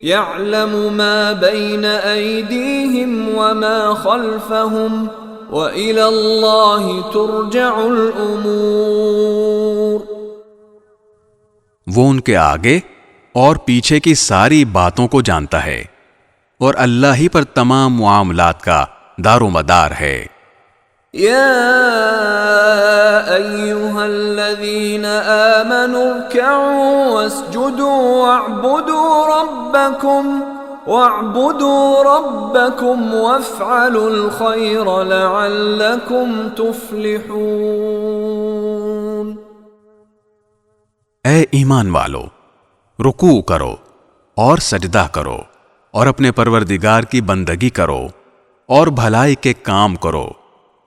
يعلم ما بين أيديهم وما خلفهم وإلى الله ترجع الأمور۔ وہ ان کے آگے اور پیچھے کی ساری باتوں کو جانتا ہے، اور اللہ ہی پر تمام معاملات کا دار و مدار ہے۔ يا أيها الذين آمنوا اركعوا واسجدوا واعبدوا ربكم وافعلوا الخير لعلكم تفلحون۔ اے ایمان والو، رکوع کرو اور سجدہ کرو اور اپنے پروردگار کی بندگی کرو اور بھلائی کے کام کرو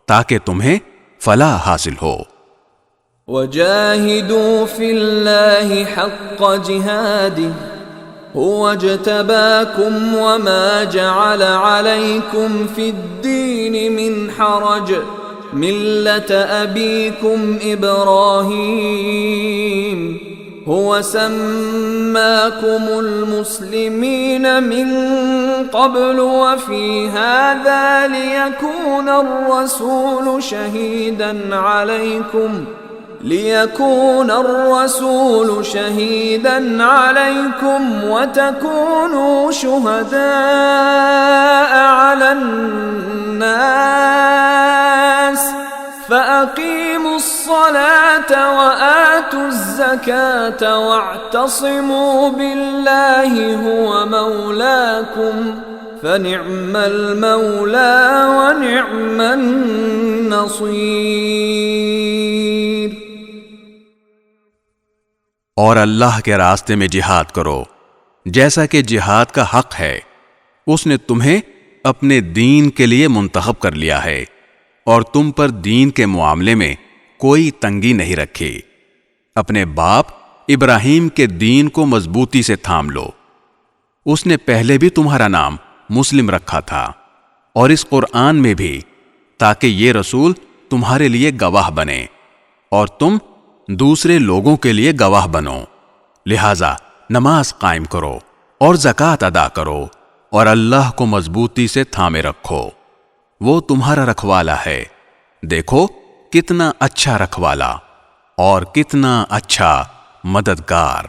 تاکہ تمہیں فلاح حاصل ہو۔ وجاہدوا فی اللہ حق جہادہ هو اجتباکم وما جعل علیکم فی الدین من حرج ملة ابیکم ابراہیم هو سماكم المسلمين من قبل وفي هذا ليكون الرسول شهيدا عليكم وتكونوا شهداء على الناس فأقيموا الصلاة وآتوا الزكاة واعتصموا بالله هو مولاكم فنعم المولى ونعم النصير۔ اور اللہ کے راستے میں جہاد کرو جیسا کہ جہاد کا حق ہے۔ اس نے تمہیں اپنے دین کے لیے منتخب کر لیا ہے اور تم پر دین کے معاملے میں کوئی تنگی نہیں رکھی۔ اپنے باپ ابراہیم کے دین کو مضبوطی سے تھام لو۔ اس نے پہلے بھی تمہارا نام مسلم رکھا تھا اور اس قرآن میں بھی، تاکہ یہ رسول تمہارے لیے گواہ بنے اور تم دوسرے لوگوں کے لیے گواہ بنو۔ لہذا نماز قائم کرو اور زکوٰۃ ادا کرو اور اللہ کو مضبوطی سے تھامے رکھو، وہ تمہارا رکھوالا ہے۔ دیکھو کتنا اچھا رکھوالا اور کتنا اچھا مددگار۔